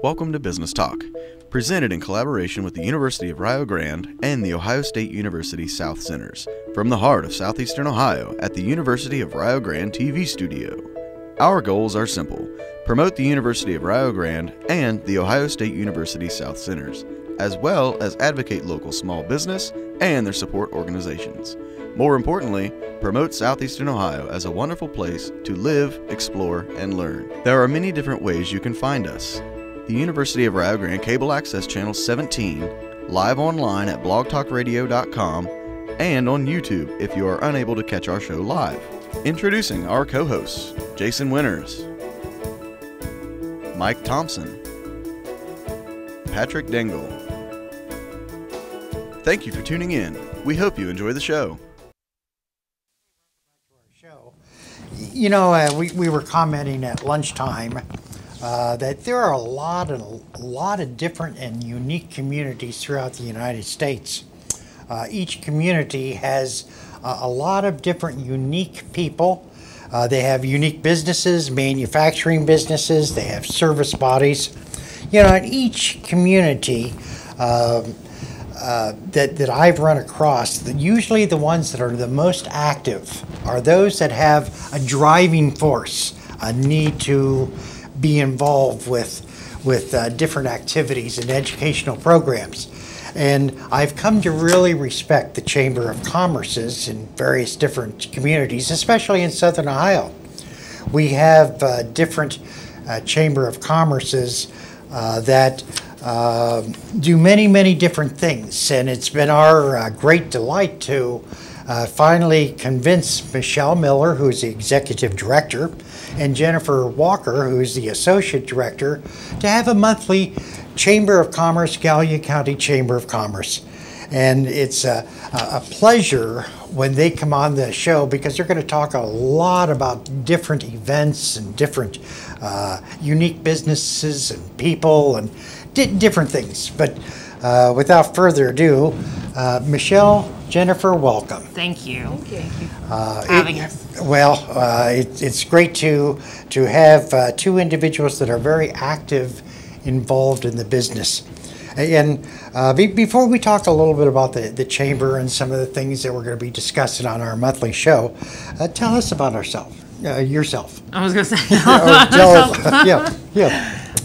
Welcome to Business Talk, presented in collaboration with the University of Rio Grande and the Ohio State University South Centers, from the heart of southeastern Ohio at the University of Rio Grande TV studio. Our goals are simple: promote the University of Rio Grande and the Ohio State University South Centers, as well as advocate local small business and their support organizations. More importantly, promote southeastern Ohio as a wonderful place to live, explore, and learn. There are many different ways you can find us. The University of Rio Grande Cable Access Channel 17, live online at blogtalkradio.com, and on YouTube if you are unable to catch our show live. Introducing our co-hosts, Jason Winters, Mike Thompson, Patrick Dingle. Thank you for tuning in. We hope you enjoy the show. You know, we were commenting at lunchtime that there are a lot of different and unique communities throughout the United States. Each community has a lot of different unique people. They have unique businesses, manufacturing businesses, they have service bodies. You know, in each community that I've run across, usually the ones that are the most active are those that have a driving force, a need to be involved with different activities and educational programs. And I've come to really respect the Chamber of Commerce's in various different communities, especially in Southern Ohio. We have different Chamber of Commerce's that do many different things, and it's been our great delight to finally convince Michelle Miller, who's the executive director, and Jennifer Walker, who's the associate director, to have a monthly Chamber of Commerce, Gallia County Chamber of Commerce. And it's a pleasure when they come on the show, because they're going to talk a lot about different events and different unique businesses and people and different things. But without further ado, Michelle, Jennifer, welcome. Thank you. Thank you. Having us. Well, it's great to have two individuals that are very active, involved in the business. And before we talk a little bit about the chamber and some of the things that we're going to be discussing on our monthly show, tell us about yourself. I was going to say.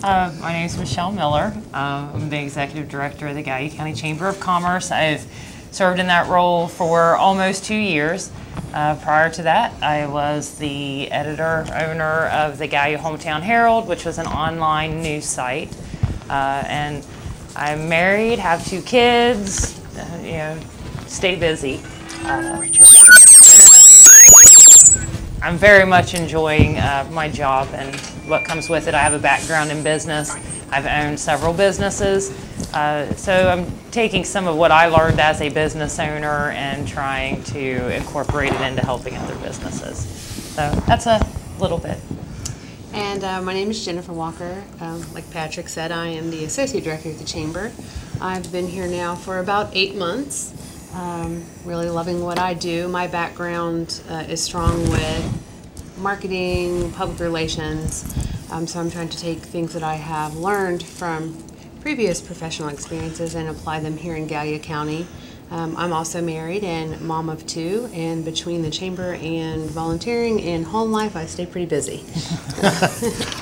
My name is Michelle Miller. I'm the executive director of the Gallia County Chamber of Commerce. I've served in that role for almost 2 years. Prior to that, I was the owner of the Gallia Hometown Herald, which was an online news site. And I'm married, have 2 kids, stay busy. I'm very much enjoying my job and what comes with it. I have a background in business. I've owned several businesses. So I'm taking some of what I learned as a business owner and trying to incorporate it into helping other businesses. So that's a little bit. And my name is Jennifer Walker. Like Patrick said, I am the Associate Director of the Chamber. I've been here now for about 8 months. Really loving what I do. My background is strong with marketing, public relations, so I'm trying to take things that I have learned from previous professional experiences and apply them here in Gallia County. I'm also married and mom of 2, and between the chamber and volunteering and home life, I stay pretty busy.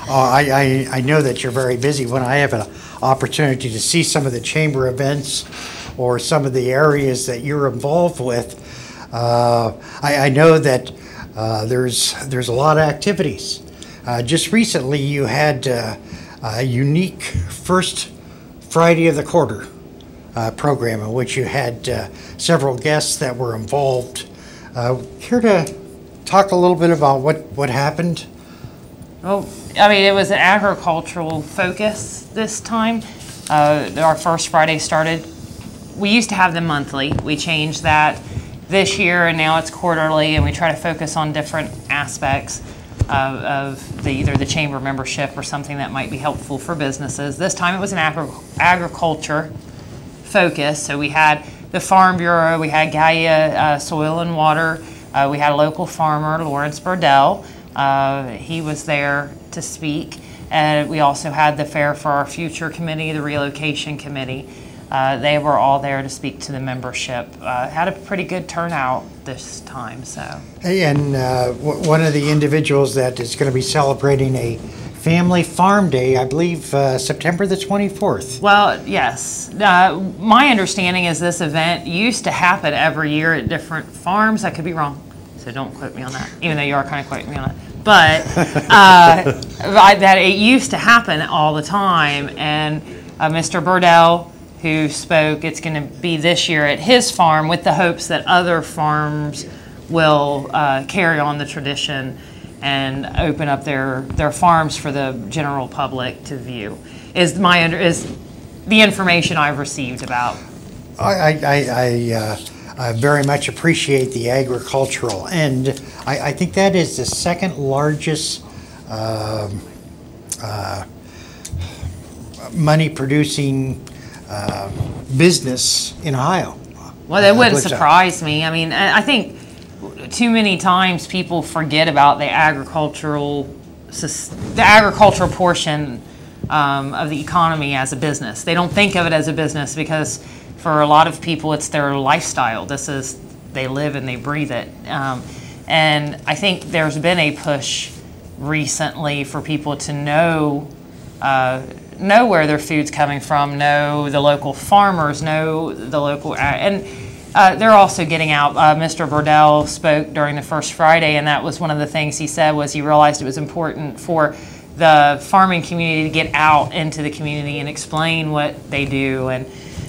I know that you're very busy. When I have an opportunity to see some of the chamber events or some of the areas that you're involved with, I know that there's a lot of activities. Just recently, you had a unique first Friday of the quarter program in which you had several guests that were involved. Care to talk a little bit about what happened? Well, I mean, it was an agricultural focus this time. Our first Friday started, we used to have them monthly. We changed that this year, and now it's quarterly, and we try to focus on different aspects of either the chamber membership or something that might be helpful for businesses. This time it was an agriculture focus, so we had the Farm Bureau, we had Gallia Soil and Water, we had a local farmer, Lawrence Burdell. He was there to speak, And we also had the Fair for Our Future Committee, the Relocation Committee. They were all there to speak to the membership. Had a pretty good turnout this time. So. Hey, and one of the individuals that is going to be celebrating a Family Farm Day, I believe September the 24th. Well, yes. My understanding is this event used to happen every year at different farms. I could be wrong, so don't quote me on that, even though you are kind of quoting me on it. But that it used to happen all the time. And Mr. Burdell, who spoke, it's going to be this year at his farm with the hopes that other farms will carry on the tradition and open up their farms for the general public to view. Is the information I've received about. I very much appreciate the agricultural end. I think that is the second largest money producing business in Ohio. Well, that wouldn't surprise me. I mean, I think too many times people forget about the agricultural portion of the economy as a business. They don't think of it as a business because for a lot of people it's their lifestyle. They live and they breathe it. And I think there's been a push recently for people to know where their food's coming from, know the local farmers, know the local, and they're also getting out. Mr. Burdell spoke during the first Friday, and that was one of the things he said was he realized it was important for the farming community to get out into the community and explain what they do. And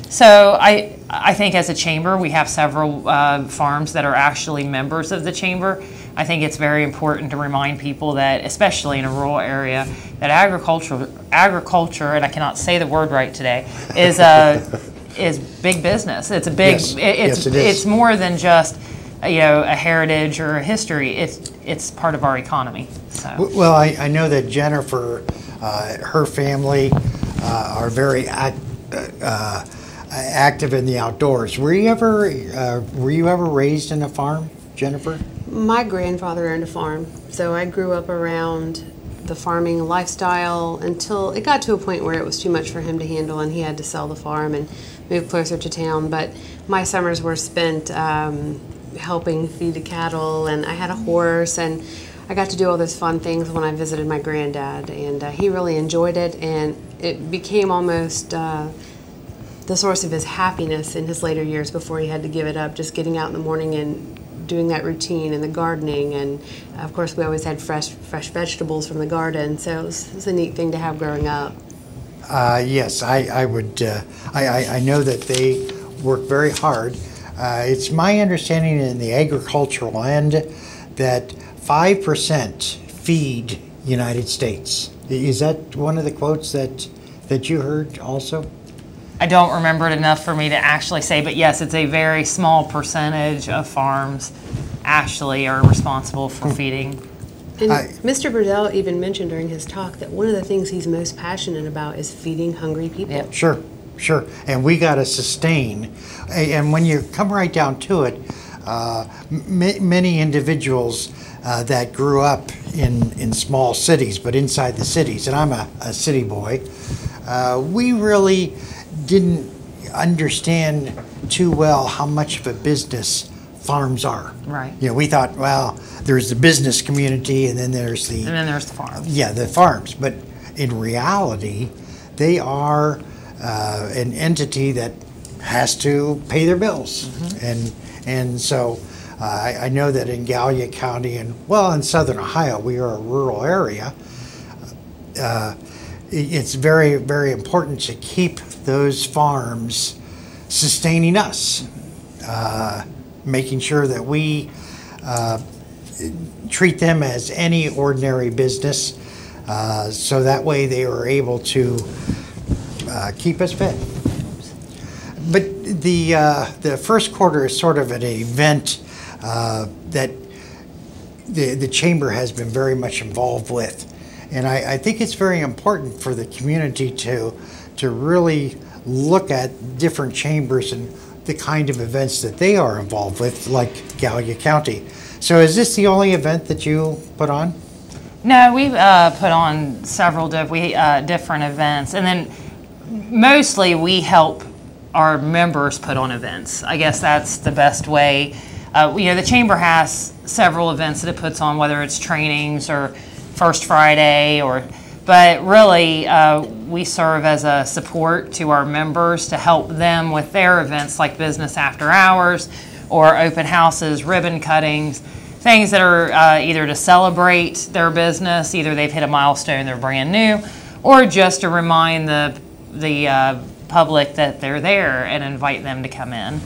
so I think as a chamber, we have several farms that are actually members of the chamber. I think it's very important to remind people that, especially in a rural area, that agriculture, and I cannot say the word right today, is big business. It's a big. Yes. It's more than just a heritage or a history. It's part of our economy. So. Well, I know that Jennifer, her family are very active in the outdoors. Were you ever raised in a farm, Jennifer? My grandfather owned a farm, so I grew up around the farming lifestyle until it got to a point where it was too much for him to handle and he had to sell the farm and move closer to town. But my summers were spent helping feed the cattle, and I had a horse, and I got to do all those fun things when I visited my granddad, and he really enjoyed it, and it became almost the source of his happiness in his later years before he had to give it up, just getting out in the morning and doing that routine and the gardening. And of course we always had fresh vegetables from the garden, so it was a neat thing to have growing up. Yes, I would. I know that they work very hard. It's my understanding in the agricultural end that 5% feed United States. Is that one of the quotes that you heard also? I don't remember it enough for me to actually say, but yes, it's a very small percentage of farms actually are responsible for feeding. And Mr. Burdell even mentioned during his talk that one of the things he's most passionate about is feeding hungry people. Yep. Sure. And we got to sustain. And when you come right down to it, many individuals that grew up in small cities, but inside the cities, and I'm a city boy, we really didn't understand too well how much of a business farms are. Right. We thought, well, there's the business community and then there's the farms. Yeah, the farms. But in reality, they are an entity that has to pay their bills. Mm-hmm. And so I know that in Gallia County and, well, in southern Ohio, we are a rural area. It's very, very important to keep those farms sustaining us, making sure that we treat them as any ordinary business, so that way they are able to keep us fed. But the first quarter is sort of an event that the chamber has been very much involved with. And I think it's very important for the community to really look at different chambers and the kind of events that they are involved with, like Gallia County. So is this the only event that you put on? No, we've put on several different events, and then mostly we help our members put on events. I guess that's the best way. The chamber has several events that it puts on, whether it's trainings or First Friday, but really we serve as a support to our members to help them with their events like business after hours or open houses, ribbon cuttings, things that are either to celebrate their business, either they've hit a milestone, they're brand new, or just to remind the public that they're there and invite them to come in.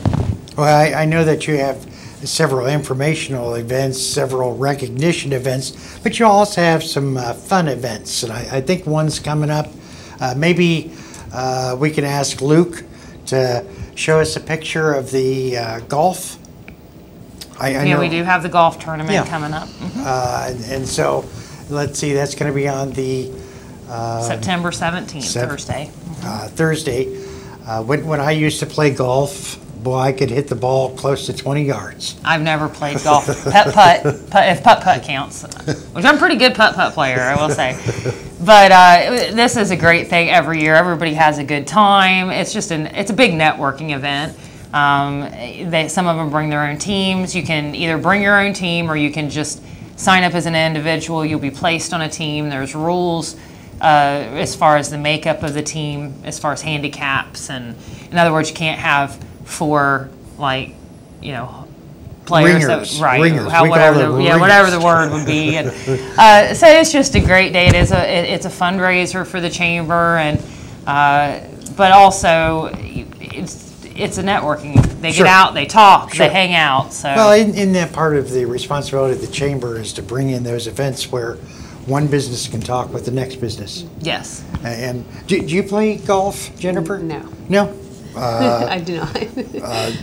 Well, I know that you have several informational events, several recognition events, but you also have some fun events, and I think one's coming up. Maybe we can ask Luke to show us a picture of the golf. I know, we do have the golf tournament coming up. And so, let's see, that's going to be on the September 17th, Thursday. Thursday. When I used to play golf, boy, I could hit the ball close to 20 yards. I've never played golf. Putt, if putt counts, which I'm a pretty good putt player, I will say. But this is a great thing every year. Everybody has a good time. It's just it's a big networking event. Some of them bring their own teams. You can either bring your own team or you can just sign up as an individual. You'll be placed on a team. There's rules as far as the makeup of the team, as far as handicaps, and in other words, you can't have 4 players ringers. Whatever the word would be. And, so it's just a great day. It's a fundraiser for the chamber, and but also it's a networking. They get out, they talk, they hang out. So well, in that part of the responsibility of the chamber is to bring in those events where one business can talk with the next business. Yes. And do you play golf, Jennifer? No. No? I do not.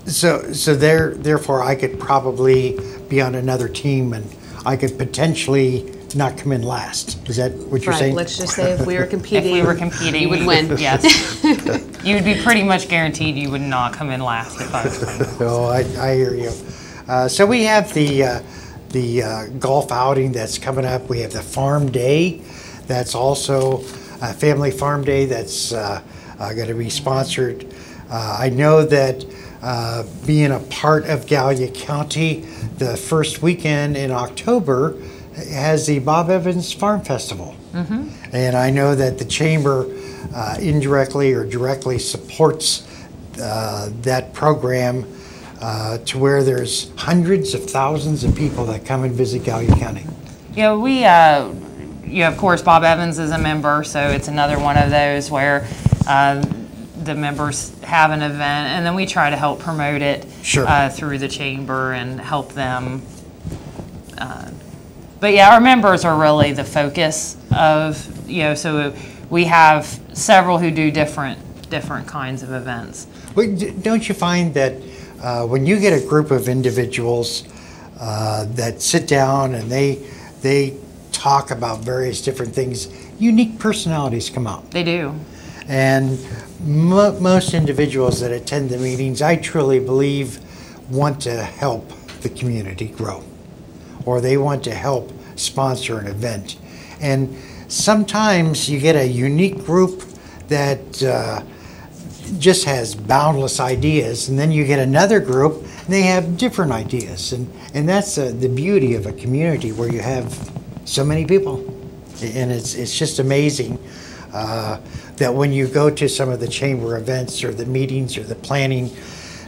So therefore, I could probably be on another team, and I could potentially not come in last. Is that what you're saying? Let's just say if we were competing, you would win. Yes. You would be pretty much guaranteed you would not come in last if I was playing. Oh, I hear you. So we have the golf outing that's coming up. We have the farm day. That's also a family farm day that's going to be sponsored. I know that being a part of Gallia County, the first weekend in October has the Bob Evans Farm Festival. Mm-hmm. And I know that the chamber indirectly or directly supports that program to where there's hundreds of thousands of people that come and visit Gallia County. Yeah, we, of course, Bob Evans is a member, so it's another one of those where the members have an event, and then we try to help promote it through the chamber and help them. But yeah, our members are really the focus of, so we have several who do different kinds of events. Well, don't you find that when you get a group of individuals that sit down and they talk about various different things, unique personalities come out? They do. And most individuals that attend the meetings, I truly believe, want to help the community grow, or they want to help sponsor an event. And sometimes you get a unique group that just has boundless ideas, and then you get another group and they have different ideas, and that's the beauty of a community where you have so many people. And it's just amazing that when you go to some of the chamber events or the meetings or the planning,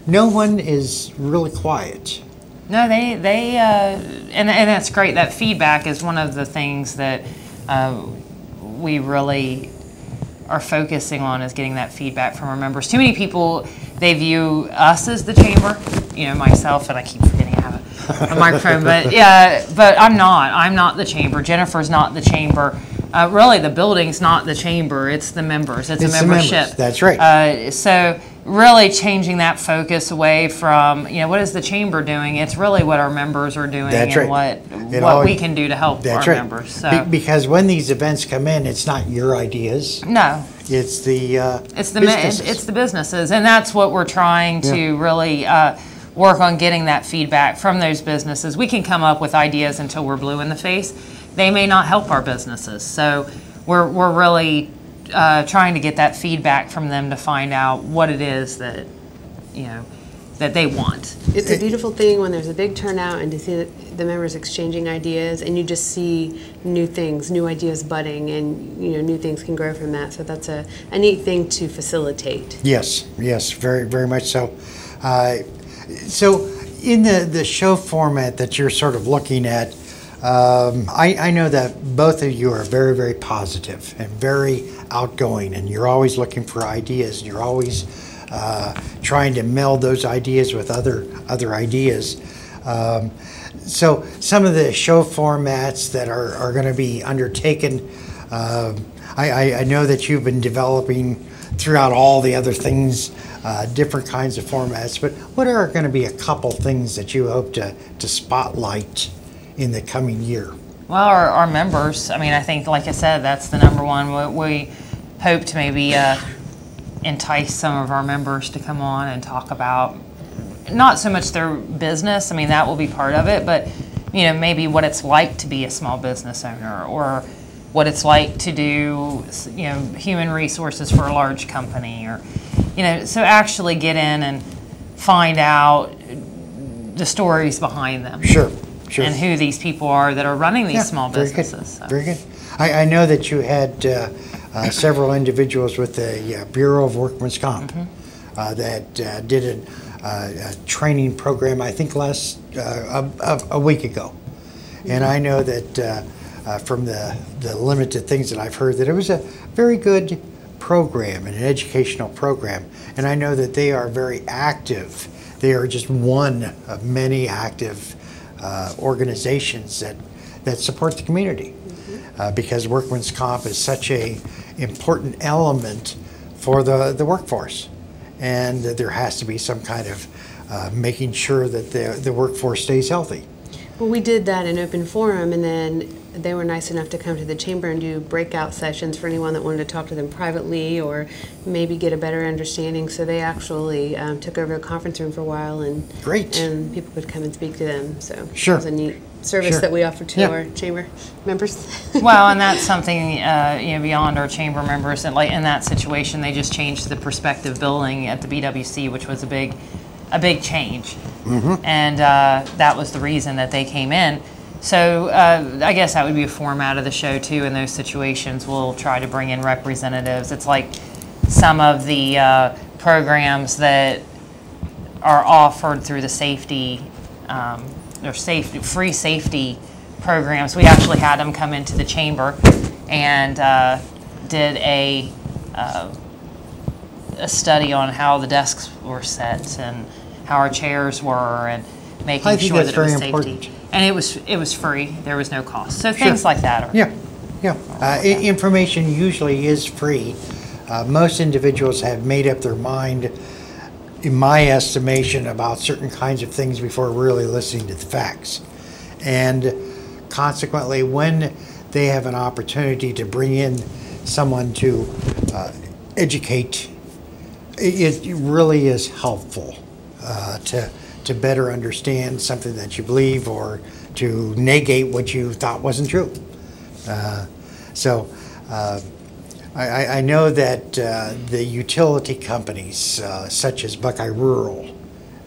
no one is really quiet. No, and that's great. That feedback is one of the things that we really are focusing on, is getting that feedback from our members. Too many people, they view us as the chamber, myself, and I keep forgetting I have a microphone, but I'm not the chamber. Jennifer's not the chamber. Really, the building's not the chamber, it's the members. It's a membership. That's right. So really changing that focus away from, what is the chamber doing? It's really what our members are doing. That's and right. what we can do to help our members. So. Because when these events come in, it's not your ideas. No. It's the businesses. It's the businesses, and that's what we're trying to really work on, getting that feedback from those businesses. We can come up with ideas until we're blue in the face, they may not help our businesses. So we're really trying to get that feedback from them to find out what it is that, that they want. It's a beautiful thing when there's a big turnout and to see the members exchanging ideas, and you just see new things, new ideas budding, and new things can grow from that. So that's a neat thing to facilitate. Yes, very, very much so. So in the show format that you're sort of looking at, I know that both of you are very, very positive and very outgoing, and you're always looking for ideas, and you're always trying to meld those ideas with other ideas. So some of the show formats that are going to be undertaken, I know that you've been developing throughout all the other things, different kinds of formats, but what are going to be a couple things that you hope to spotlight in the coming year? Well, our members, I think, like I said, that's the number one. We hope to maybe entice some of our members to come on and talk about not so much their business, that will be part of it, but maybe what it's like to be a small business owner, or what it's like to do human resources for a large company, or so actually get in and find out the stories behind them. Sure. And who these people are that are running these small very businesses. Good. Very good. I know that you had several individuals with the Bureau of Workmen's Comp that did a training program, I think a week ago. And I know that from the limited things that I've heard, that it was a very good program, an educational program. And I know that they are very active. They are just one of many active organizations that support the community, because workman's comp is such a important element for the workforce, and there has to be some kind of making sure that the workforce stays healthy. Well, we did that in open forum, and then they were nice enough to come to the chamber and do breakout sessions for anyone that wanted to talk to them privately or maybe get a better understanding. So they actually took over a conference room for a while, and Great. And people could come and speak to them. So Sure. it was a neat service that we offer to our chamber members. Well, and that's something beyond our chamber members. And like in that situation, they just changed the perspective building at the BWC, which was a big change, and that was the reason that they came in. So I guess that would be a format of the show too. In those situations, we'll try to bring in representatives. It's like some of the programs that are offered through the safety, free safety programs. We actually had them come into the chamber and did a study on how the desks were set and how our chairs were, and making sure that it was safety. Important. And it was free. There was no cost. So things like that are Information usually is free. Most individuals have made up their mind, in my estimation, about certain kinds of things before really listening to the facts. And consequently, when they have an opportunity to bring in someone to educate, it really is helpful to better understand something that you believe, or to negate what you thought wasn't true. I know that the utility companies, such as Buckeye Rural,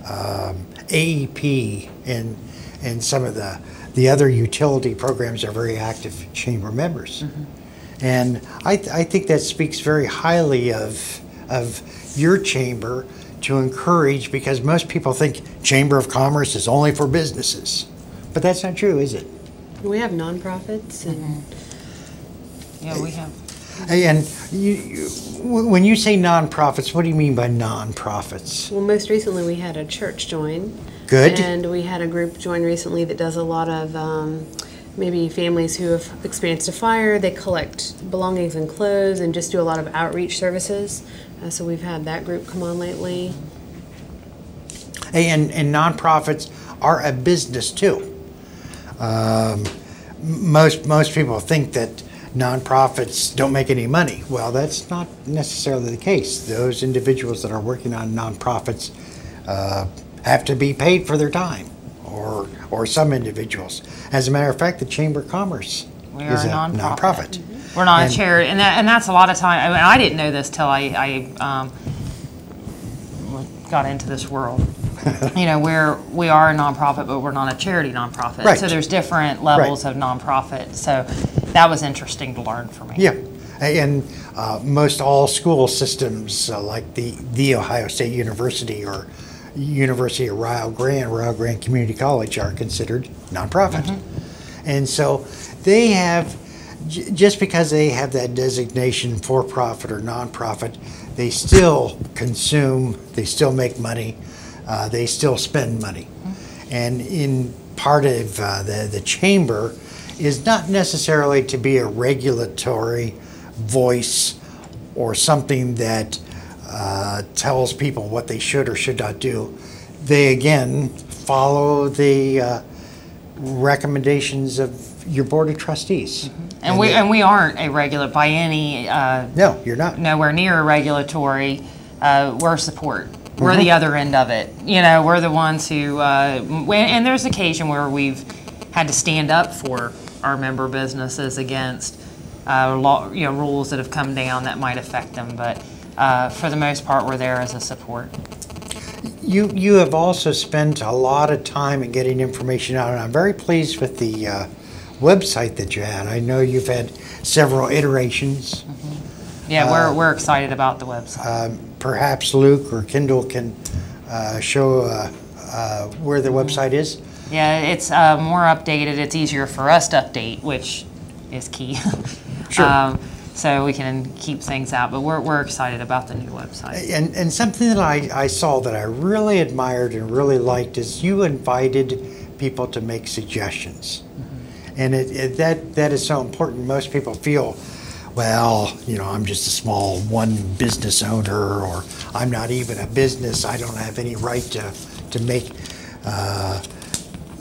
AEP, and some of the other utility programs are very active chamber members. And I think that speaks very highly of your chamber to encourage, because most people think Chamber of Commerce is only for businesses. But that's not true, is it? We have nonprofits and Yeah, we have. And when you say nonprofits, what do you mean by nonprofits? well, most recently we had a church join. Good. And we had a group join recently that does a lot of maybe families who have experienced a fire. They collect belongings and clothes and just do a lot of outreach services. So we've had that group come on lately. And nonprofits are a business too. Most people think that nonprofits don't make any money. Well, that's not necessarily the case. Those individuals that are working on nonprofits have to be paid for their time, or some individuals. As a matter of fact, the Chamber of Commerce We are is a a nonprofit. nonprofit. We're not And- a charity, and that's a lot of time. I mean, I didn't know this till I got into this world. You know, we are a nonprofit, but we're not a charity nonprofit. Right. So there's different levels of nonprofit. So that was interesting to learn for me. Yeah, and most all school systems, like the Ohio State University or University of Rio Grande Community College, are considered nonprofit. And so they have, just because they have that designation for profit or nonprofit, they still consume, they still make money, they still spend money. And in part of the chamber is not necessarily to be a regulatory voice or something that tells people what they should or should not do. They again follow the recommendations of your board of trustees. And we aren't a regular by any No, you're not. nowhere near a regulatory. We're support. We're the other end of it. You know, we're the ones who. And there's occasion where we've had to stand up for our member businesses against rules that have come down that might affect them. But for the most part, we're there as a support. You have also spent a lot of time in getting information out, and I'm very pleased with the website that you had. I know you've had several iterations. Yeah, we're excited about the website. Perhaps Luke or Kendall can show where the website is. Yeah, it's more updated. It's easier for us to update, which is key. Sure. So we can keep things out, but we're excited about the new website. And something that I saw that I really admired and really liked is you invited people to make suggestions. And that is so important. Most people feel, well, you know, I'm just a small one business owner, or I'm not even a business. I don't have any right to make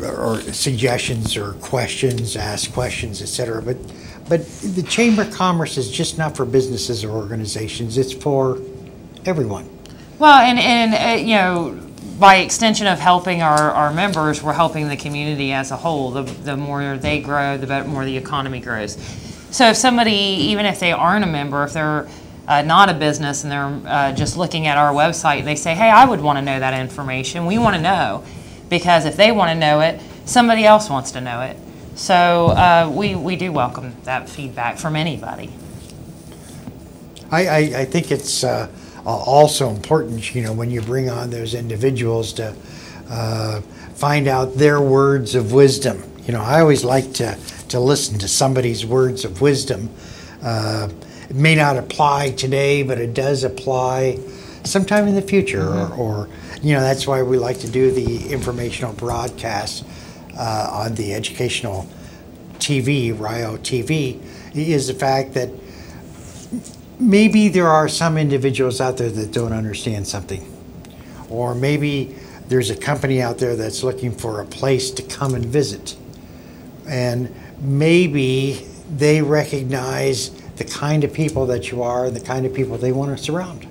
or suggestions or questions, ask questions, etc. But the Chamber of Commerce is just not for businesses or organizations. It's for everyone. Well, and you know, by extension of helping our members, we're helping the community as a whole. The more they grow, the more the economy grows. So if somebody, even if they aren't a member, if they're not a business and they're just looking at our website, they say, hey, I would want to know that information. We want to know, because if they want to know it, somebody else wants to know it. So we do welcome that feedback from anybody. I think it's also important, you know, when you bring on those individuals to find out their words of wisdom. You know, I always like to listen to somebody's words of wisdom. It may not apply today, but it does apply sometime in the future, or you know, that's why we like to do the informational broadcasts on the educational TV, RIO TV, is the fact that maybe there are some individuals out there that don't understand something, or maybe there's a company out there that's looking for a place to come and visit, and maybe they recognize the kind of people that you are, the kind of people they want to surround.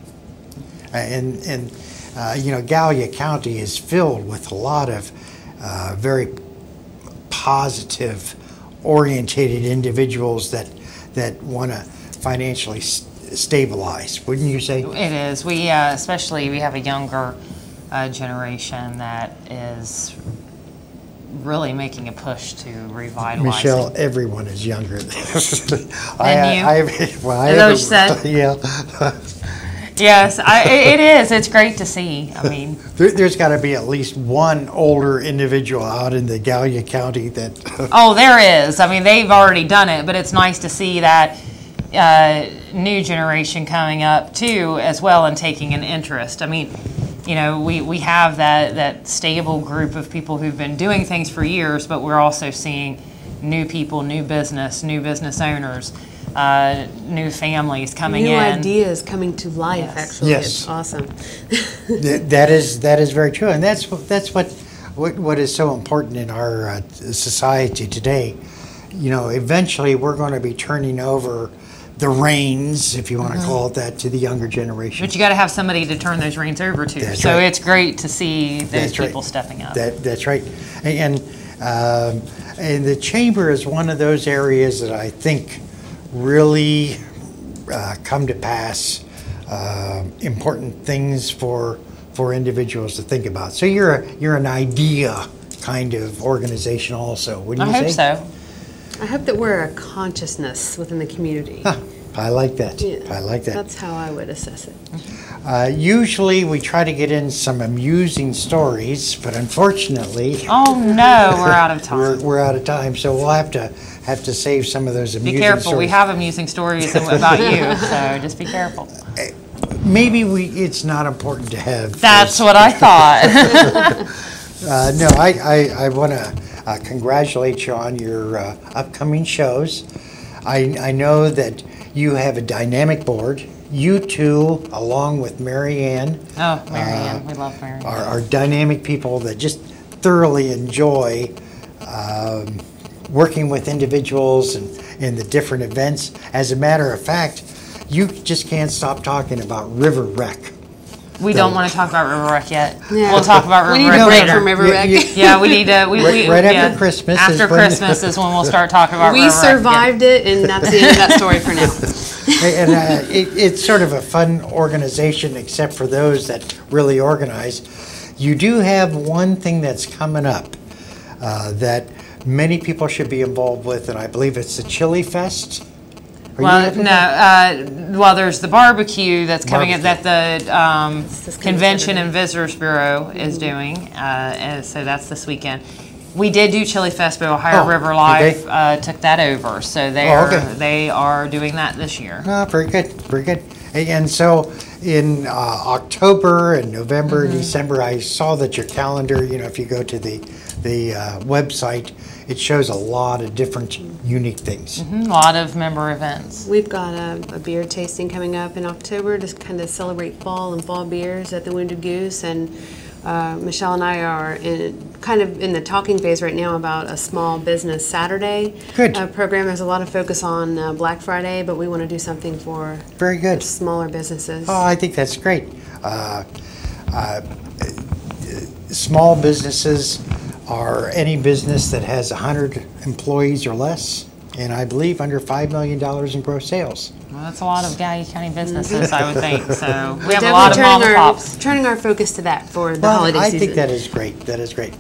And you know, Gallia County is filled with a lot of very positive, orientated individuals that want to financially stabilize, wouldn't you say? It is. We especially we have a younger generation that is really making a push to revitalize. Michelle, everyone is younger than you? Well, Is that what you said? Yeah. Yes, it is. It's great to see. I mean, There's got to be at least one older individual out in the Gallia County that. oh, there is. I mean, they've already done it, but it's nice to see that new generation coming up too, as well, and taking an interest. I mean, you know, we have that stable group of people who've been doing things for years, but we're also seeing new people, new business owners, new families coming in. New ideas coming to life, Yes. actually. Yes. It's awesome. That is very true, and that's what is so important in our society today. You know, eventually we're going to be turning over the reins, if you want to call it that, to the younger generation. But you got to have somebody to turn those reins over to. That's so right. It's great to see those That's right. people stepping up. That's right, and And the chamber is one of those areas that I think really come to pass important things for individuals to think about. So you're an idea kind of organization also, wouldn't you I say? hope so. I hope that we're a consciousness within the community. I like that. Yeah, I like that. That's how I would assess it. Usually we try to get in some amusing stories, but unfortunately, Oh no, we're out of time. we're out of time. So we'll have to save some of those Be amusing careful, stories. we have amusing stories about you, so just be careful. Maybe it's not important to have. That's what I thought. No, I want to congratulate you on your upcoming shows. I know that you have a dynamic board. You two, along with Mary Ann, Oh, Mary Ann, we love Mary Ann. are dynamic people that just thoroughly enjoy working with individuals and in the different events. As a matter of fact, you just can't stop talking about River Rec. We don't want to talk about River Rec yet. Yeah. We'll talk about We River need Rec a break later. from River Rec. Yeah, we need to. Right after Christmas is After when- Christmas is when we'll start talking about We River Rec again. survived it, and that's the end of that story for now. And it's sort of a fun organization, except for those that really organize. You do have one thing that's coming up that many people should be involved with, and I believe it's the Chili Fest. Are you Well, having no. that? Well, there's the barbecue that's coming up Barbecue. that the this coming Convention Saturday. and Visitors Bureau is doing, and so that's this weekend. We did do Chili Fest, but Ohio Oh, River did Live took that over, so okay. they are doing that this year. Oh, very good, very good. And so in October and November, December, I saw that your calendar, if you go to the website, it shows a lot of different unique things. A lot of member events. We've got a beer tasting coming up in October to kind of celebrate fall and fall beers at the Wounded Goose. And Michelle and I are kind of in the talking phase right now about a small business Saturday Good. program. There's a lot of focus on Black Friday, but we want to do something for Very good. smaller businesses. Oh, I think that's great. Small businesses are any business that has 100 employees or less, and I believe under $5 million in gross sales. Well, that's a lot of Gallia County businesses, I would think. So we have a Definitely lot of mom and pops. turning our focus to that for the Well, holiday I season. think that is great. That is great.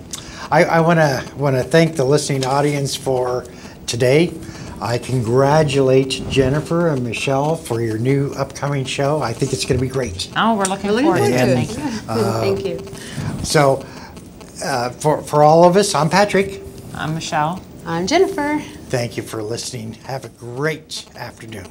I want to thank the listening audience for today. I congratulate Jennifer and Michelle for your new upcoming show. I think it's going to be great. Oh, we're looking We're looking forward forward to to it. it. Thank you. Thank you. So, for all of us, I'm Patrick. I'm Michelle. I'm Jennifer. Thank you for listening. Have a great afternoon.